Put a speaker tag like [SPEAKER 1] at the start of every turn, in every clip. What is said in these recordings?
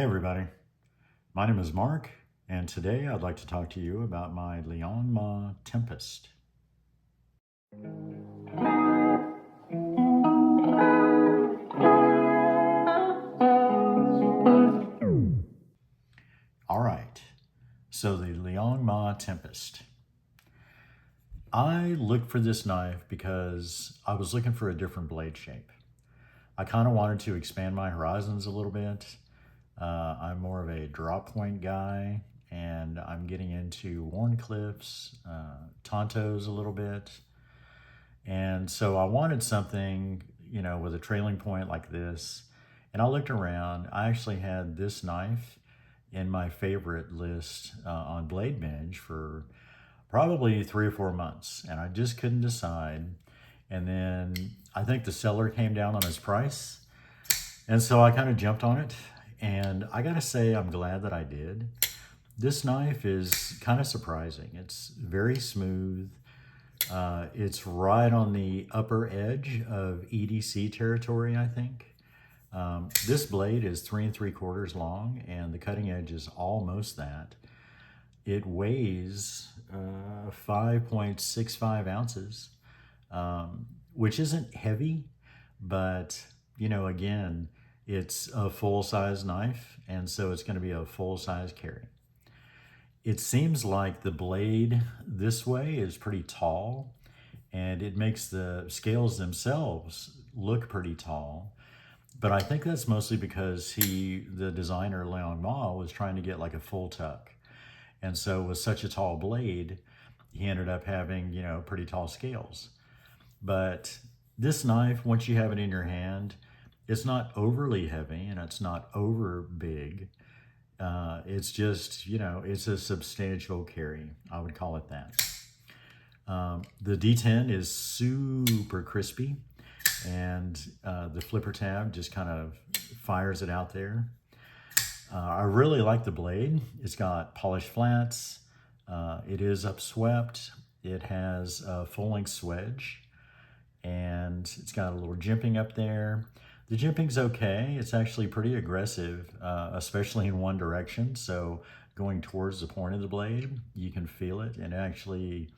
[SPEAKER 1] Hey everybody, my name is Mark, and today I'd like to talk to you about my Liong Mah Tempest. All right, so the Liong Mah Tempest. I looked for this knife because I was looking for a different blade shape. I kind of wanted to expand my horizons a little bit. I'm more of a drop point guy, and I'm getting into Warncliffs, Tontos a little bit. And so I wanted something, with a trailing point like this. And I looked around. I actually had this knife in my favorite list on Blade Binge for probably 3 or 4 months. And I just couldn't decide. And then I think the seller came down on his price. And so I kind of jumped on it. And I got to say, I'm glad that I did. This knife is kind of surprising. It's very smooth. It's right on the upper edge of EDC territory, I think. This blade is 3 3/4 long, and the cutting edge is almost that. It weighs 5.65 ounces, which isn't heavy, but again, it's a full-size knife, and so it's going to be a full-size carry. It seems like the blade this way is pretty tall, and it makes the scales themselves look pretty tall. But I think that's mostly because the designer Liong Mah, was trying to get like a full tuck. And so with such a tall blade, he ended up having, pretty tall scales. But this knife, once you have it in your hand, it's not overly heavy and it's not over big. It's just, it's a substantial carry. I would call it that. The D10 is super crispy, and the flipper tab just kind of fires it out there. I really like the blade. It's got polished flats. It is upswept. It has a full-length swedge, and it's got a little jimping up there. The jimping's okay. It's actually pretty aggressive, especially in one direction. So going towards the point of the blade, you can feel it, and it actually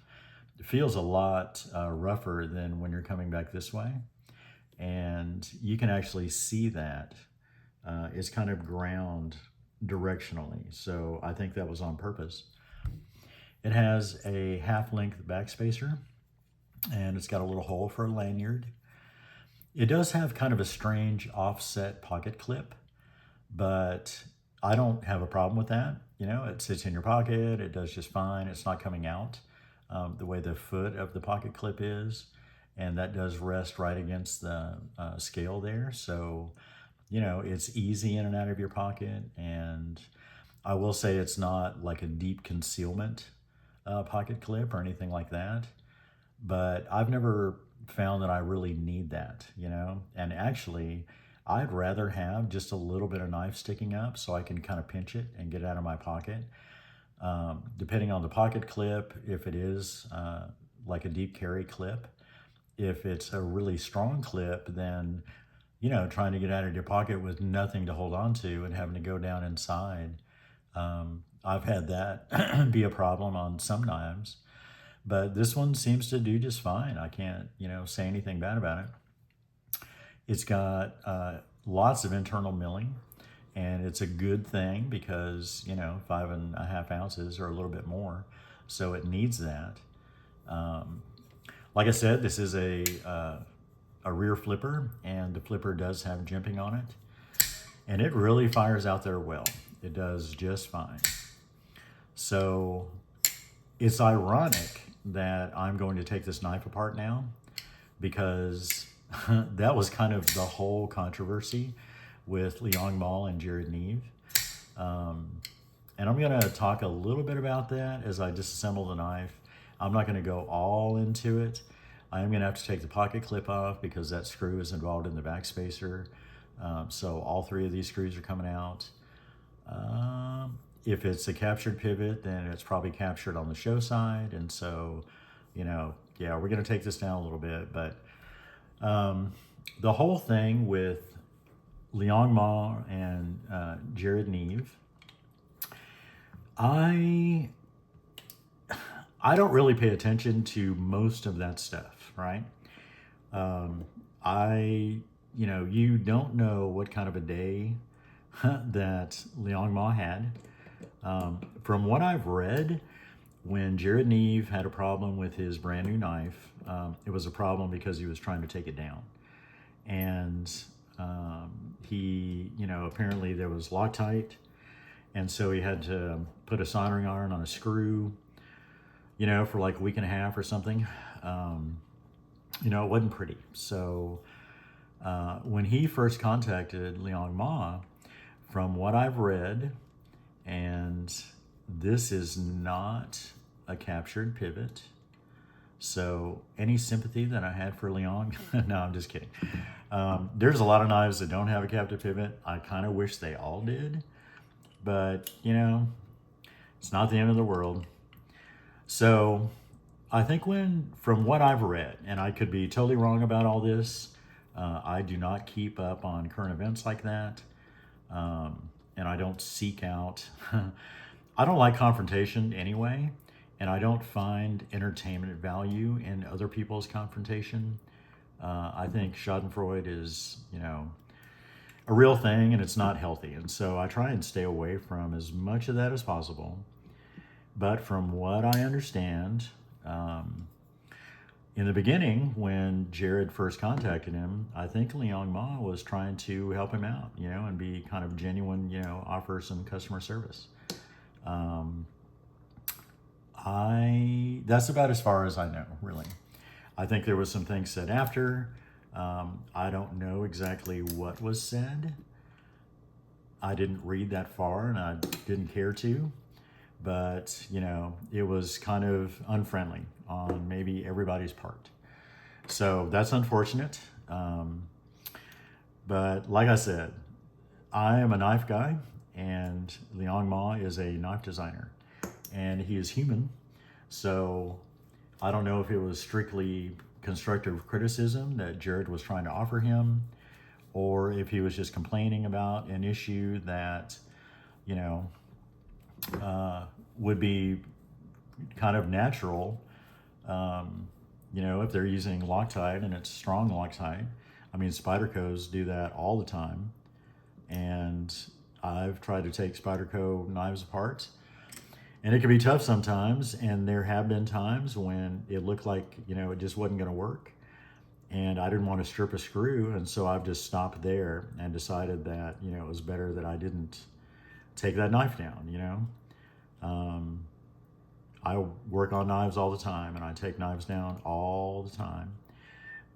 [SPEAKER 1] feels a lot rougher than when you're coming back this way. And you can actually see that. It's kind of ground directionally. So I think that was on purpose. It has a half-length backspacer, and it's got a little hole for a lanyard. It does have kind of a strange offset pocket clip, but I don't have a problem with that. It sits in your pocket. It does just fine. It's not coming out the way the foot of the pocket clip is, and that does rest right against the scale there. So, it's easy in and out of your pocket. And I will say it's not like a deep concealment pocket clip or anything like that, but I've never found that I really need that, and actually I'd rather have just a little bit of knife sticking up so I can kind of pinch it and get it out of my pocket. Depending on the pocket clip, if it is like a deep carry clip, if it's a really strong clip, then trying to get out of your pocket with nothing to hold on to and having to go down inside, I've had that be a problem on some knives. But this one seems to do just fine. I can't, say anything bad about it. It's got lots of internal milling, and it's a good thing because, 5.5 ounces or a little bit more. So it needs that. Like I said, this is a rear flipper, and the flipper does have jimping on it. And it really fires out there well. It does just fine. So it's ironic that I'm going to take this knife apart now, because that was kind of the whole controversy with Liong Mah and Jared Neve. And I'm going to talk a little bit about that as I disassemble the knife. I'm not going to go all into it. I am going to have to take the pocket clip off because that screw is involved in the backspacer. So all 3 of these screws are coming out. If it's a captured pivot, then it's probably captured on the show side. And so, yeah, we're going to take this down a little bit. But the whole thing with Liong Mah and Jared Neve, I I don't really pay attention to most of that stuff, right? Um, I, you don't know what kind of a day that Liang Ma had. From what I've read, when Jared Neve had a problem with his brand new knife, it was a problem because he was trying to take it down. And apparently there was Loctite. And so he had to put a soldering iron on a screw, for like a week and a half or something. It wasn't pretty. So when he first contacted Liang Ma, from what I've read, and this is not a captured pivot. So any sympathy that I had for Liang, no, I'm just kidding. There's a lot of knives that don't have a captive pivot. I kind of wish they all did, but it's not the end of the world. So I think from what I've read, and I could be totally wrong about all this, I do not keep up on current events like that. And I don't seek out, I don't like confrontation anyway, and I don't find entertainment value in other people's confrontation. I think Schadenfreude is, a real thing and it's not healthy. And so I try and stay away from as much of that as possible. But from what I understand, in the beginning, when Jared first contacted him, I think Liang Ma was trying to help him out, and be kind of genuine, offer some customer service. That's about as far as I know, really. I think there was some things said after. I don't know exactly what was said. I didn't read that far, and I didn't care to. But it was kind of unfriendly on maybe everybody's part. So that's unfortunate. But like I said, I am a knife guy, and Liang Ma is a knife designer, and he is human. So I don't know if it was strictly constructive criticism that Jared was trying to offer him, or if he was just complaining about an issue that, would be kind of natural, if they're using Loctite and it's strong Loctite. I mean, Spydercos do that all the time. And I've tried to take Spyderco knives apart. And it can be tough sometimes. And there have been times when it looked like, it just wasn't going to work. And I didn't want to strip a screw. And so I've just stopped there and decided that, it was better that I didn't take that knife down, I work on knives all the time, and I take knives down all the time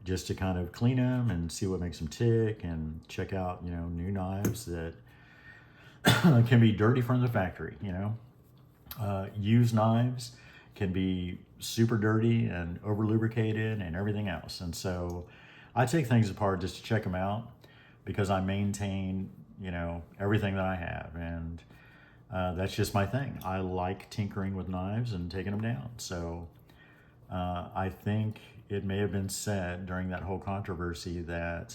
[SPEAKER 1] just to kind of clean them and see what makes them tick and check out, new knives that can be dirty from the factory, used knives can be super dirty and over lubricated and everything else. And so I take things apart just to check them out because I maintain, everything that I have. And that's just my thing. I like tinkering with knives and taking them down. So I think it may have been said during that whole controversy that,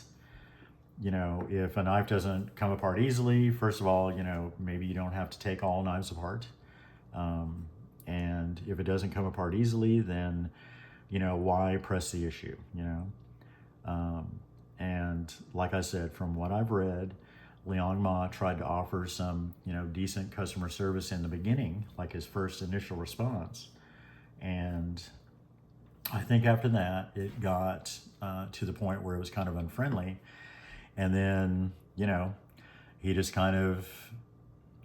[SPEAKER 1] if a knife doesn't come apart easily, first of all, maybe you don't have to take all knives apart. And if it doesn't come apart easily, then, why press the issue, And like I said, from what I've read, Liang Ma tried to offer some, decent customer service in the beginning, like his first initial response. And I think after that, it got to the point where it was kind of unfriendly. And then, he just kind of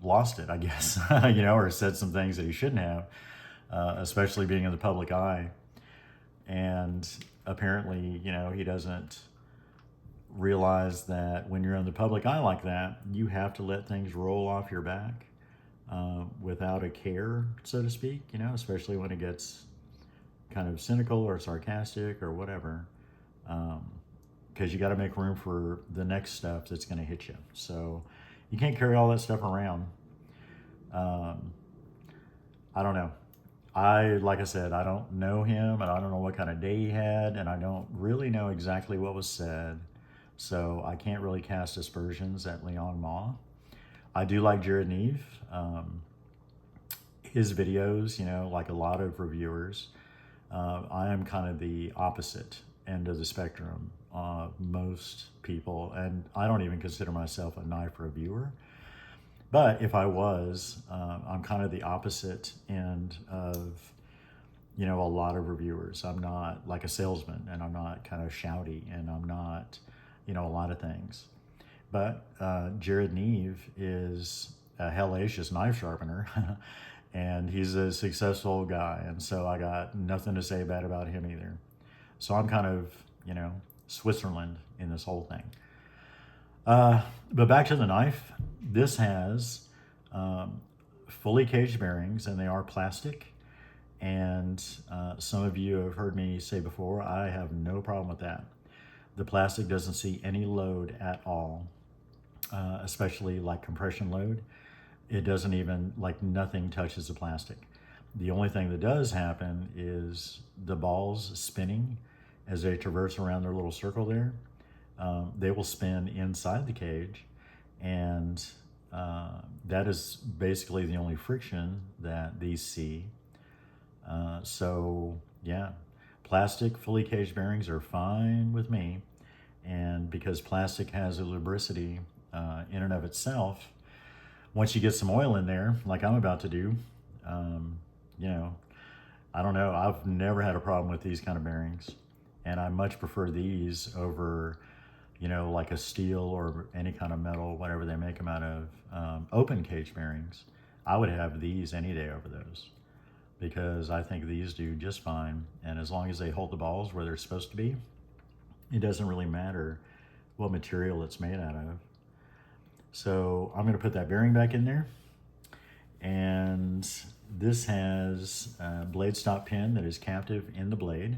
[SPEAKER 1] lost it, I guess, or said some things that he shouldn't have, especially being in the public eye. And apparently, he doesn't realize that when you're in the public eye like that, you have to let things roll off your back without a care, so to speak, especially when it gets kind of cynical or sarcastic or whatever, because you got to make room for the next stuff that's going to hit you. So you can't carry all that stuff around. I don't know. Like I said, I don't know him, and I don't know what kind of day he had, and I don't really know exactly what was said. So I can't really cast aspersions at Liong Mah. I do like Jared Neve. His videos, like a lot of reviewers, I am kind of the opposite end of the spectrum. Most people, and I don't even consider myself a knife reviewer, but if I was, I'm kind of the opposite end of, a lot of reviewers. I'm not like a salesman, and I'm not kind of shouty, and I'm not, a lot of things. But Jared Neve is a hellacious knife sharpener, and he's a successful guy, and so I got nothing to say bad about him either. So I'm kind of, Switzerland in this whole thing. But back to the knife. This has fully caged bearings, and they are plastic. And some of you have heard me say before, I have no problem with that. The plastic doesn't see any load at all, especially like compression load. It doesn't even, like, nothing touches the plastic. The only thing that does happen is the balls spinning as they traverse around their little circle there. They will spin inside the cage, and that is basically the only friction that these see. So yeah, plastic fully caged bearings are fine with me. And because plastic has a lubricity in and of itself, once you get some oil in there, like I'm about to do, um, you know, I don't know, I've never had a problem with these kind of bearings. And I much prefer these over, like a steel or any kind of metal, whatever they make them out of, open cage bearings. I would have these any day over those, because I think these do just fine. And as long as they hold the balls where they're supposed to be, it doesn't really matter what material it's made out of. So I'm going to put that bearing back in there. And this has a blade stop pin that is captive in the blade.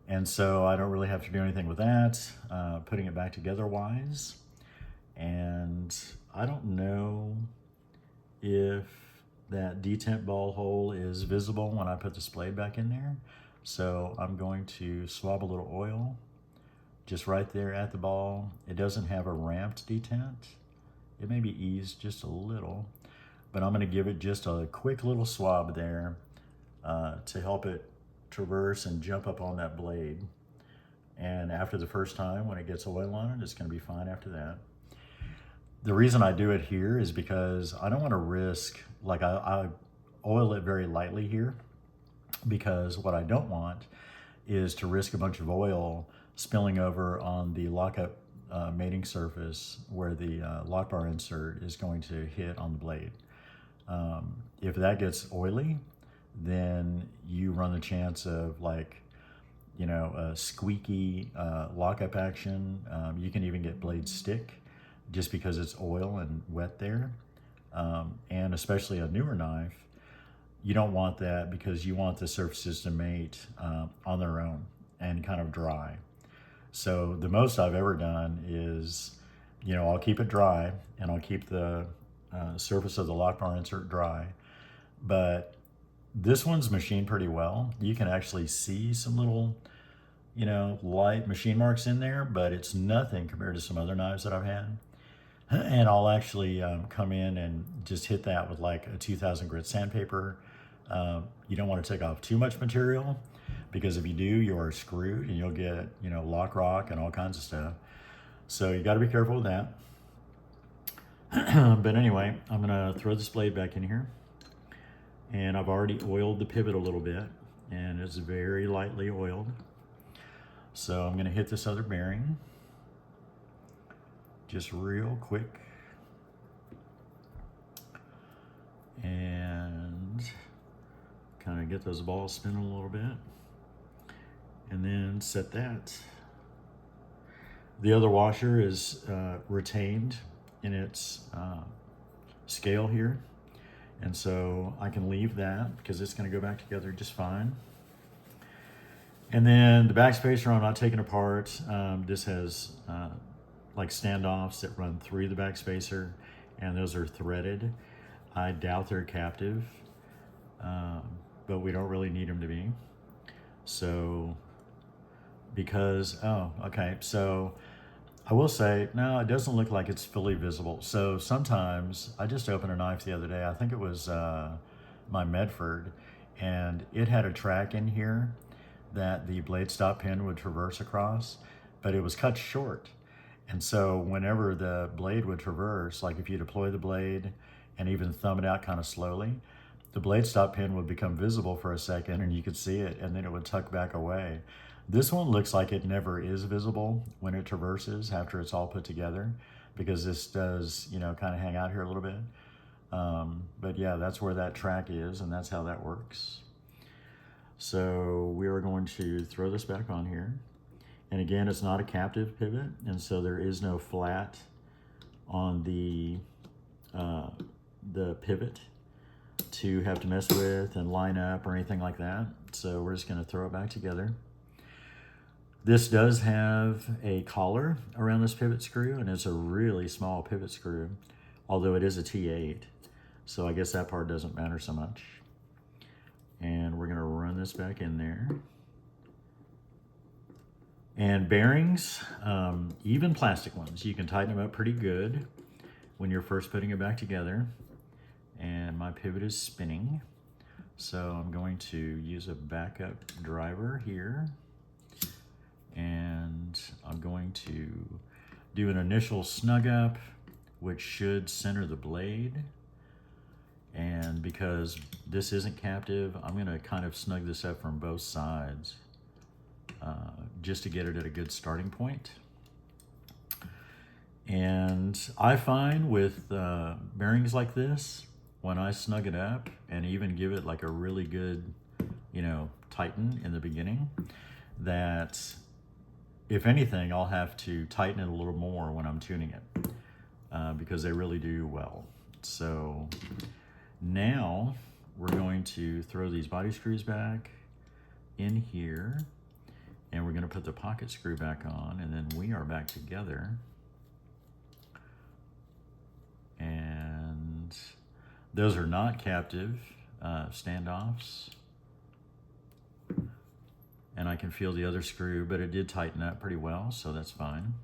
[SPEAKER 1] And so I don't really have to do anything with that, putting it back together wise. And I don't know if that detent ball hole is visible when I put this blade back in there. So I'm going to swab a little oil just right there at the ball. It doesn't have a ramped detent. It may be eased just a little, but I'm gonna give it just a quick little swab there to help it traverse and jump up on that blade. And after the first time, when it gets oil on it, it's gonna be fine after that. The reason I do it here is because I don't wanna risk, like I oil it very lightly here, because what I don't want is to risk a bunch of oil spilling over on the lockup mating surface where the lock bar insert is going to hit on the blade. If that gets oily, then you run the chance of, like, a squeaky lockup action. You can even get blade stick just because it's oil and wet there. And especially a newer knife, you don't want that, because you want the surfaces to mate on their own and kind of dry. So the most I've ever done is, I'll keep it dry, and I'll keep the surface of the lock bar insert dry. But this one's machined pretty well. You can actually see some little, light machine marks in there, but it's nothing compared to some other knives that I've had. And I'll actually come in and just hit that with like a 2000 grit sandpaper. You don't want to take off too much material, because if you do, you are screwed, and you'll get, lock rock and all kinds of stuff. So you got to be careful with that. But anyway, I'm going to throw this blade back in here. And I've already oiled the pivot a little bit, and it's very lightly oiled. So I'm going to hit this other bearing just real quick. And kind of get those balls spinning a little bit. And then set that. The other washer is retained in its scale here. And so I can leave that, because it's going to go back together just fine. And then the backspacer I'm not taking apart. This has like standoffs that run through the backspacer, and those are threaded. I doubt they're captive, but we don't really need them to be. So, because, so I will say, no, it doesn't look like it's fully visible. So sometimes I just opened a knife the other day. I think it was my Medford, and it had a track in here that the blade stop pin would traverse across, but it was cut short. And so whenever the blade would traverse, like if you deploy the blade and even thumb it out kind of slowly, the blade stop pin would become visible for a second and you could see it, and then it would tuck back away. This one looks like it never is visible when it traverses after it's all put together, because this does, kind of hang out here a little bit. But yeah, that's where that track is, and that's how that works. So we are going to throw this back on here. And again, it's not a captive pivot, and so there is no flat on the pivot to have to mess with and line up or anything like that. So we're just going to throw it back together. This does have a collar around this pivot screw, and it's a really small pivot screw, although it is a T8. So I guess that part doesn't matter so much. And we're going to run this back in there. And bearings, even plastic ones, you can tighten them up pretty good when you're first putting it back together. And my pivot is spinning, so I'm going to use a backup driver here, and I'm going to do an initial snug up, which should center the blade. And because this isn't captive, I'm going to kind of snug this up from both sides, just to get it at a good starting point. And I find with bearings like this, when I snug it up and even give it like a really good, tighten in the beginning, that if anything, I'll have to tighten it a little more when I'm tuning it, because they really do well. So now we're going to throw these body screws back in here, and we're going to put the pocket screw back on, and then we are back together. And those are not captive standoffs. And I can feel the other screw, but it did tighten up pretty well, so that's fine.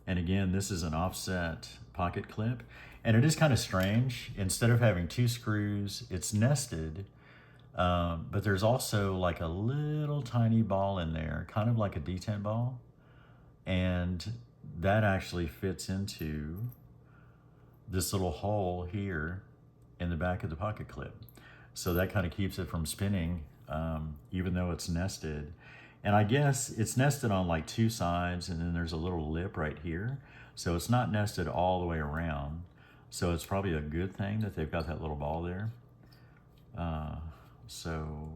[SPEAKER 1] And again, this is an offset pocket clip. And it is kind of strange. Instead of having two screws, it's nested, but there's also like a little tiny ball in there, kind of like a detent ball. And that actually fits into this little hole here in the back of the pocket clip. So that kind of keeps it from spinning, even though it's nested. And I guess it's nested on like two sides, and then there's a little lip right here. So it's not nested all the way around. So it's probably a good thing that they've got that little ball there. So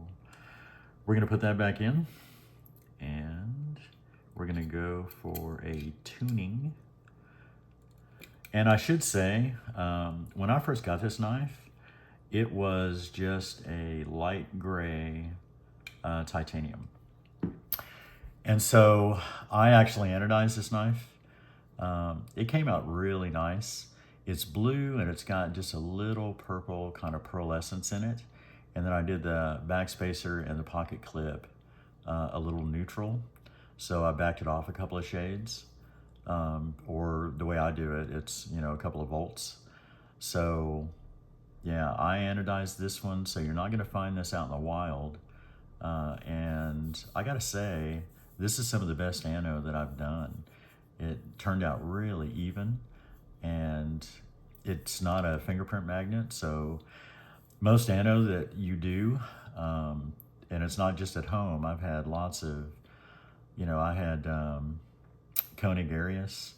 [SPEAKER 1] we're gonna put that back in, and we're gonna go for a tuning. And I should say, when I first got this knife, it was just a light gray titanium. And so I actually anodized this knife. It came out really nice. It's blue, and it's got just a little purple kind of pearlescence in it. And then I did the backspacer and the pocket clip a little neutral. So I backed it off a couple of shades. Or the way I do it, it's, a couple of volts. So yeah, I anodized this one, so you're not gonna find this out in the wild. And I gotta say, this is some of the best ano that I've done. It turned out really even, and it's not a fingerprint magnet, so most ano that you do, and it's not just at home, I've had lots of, I had Koenig Arius,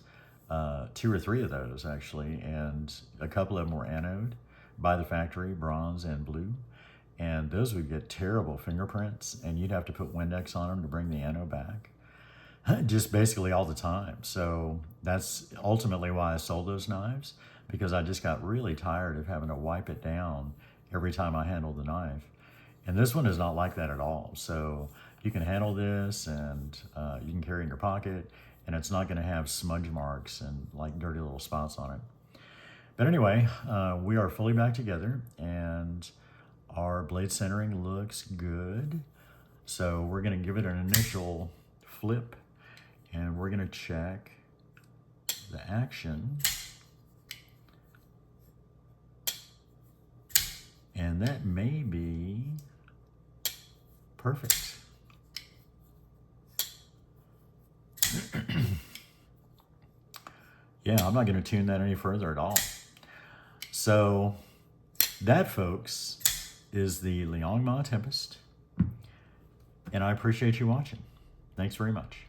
[SPEAKER 1] 2 or 3 of those actually, and a couple of them were anode by the factory, bronze and blue, and those would get terrible fingerprints, and you'd have to put Windex on them to bring the anode back, just basically all the time. So that's ultimately why I sold those knives, because I just got really tired of having to wipe it down every time I handled the knife. And this one is not like that at all. So you can handle this, and you can carry it in your pocket, and it's not gonna have smudge marks and like dirty little spots on it. But anyway, we are fully back together, and our blade centering looks good. So we're gonna give it an initial flip, and we're gonna check the action. And that may be perfect. Yeah, I'm not going to tune that any further at all. So that, folks, is the Liong Mah Tempest. And I appreciate you watching. Thanks very much.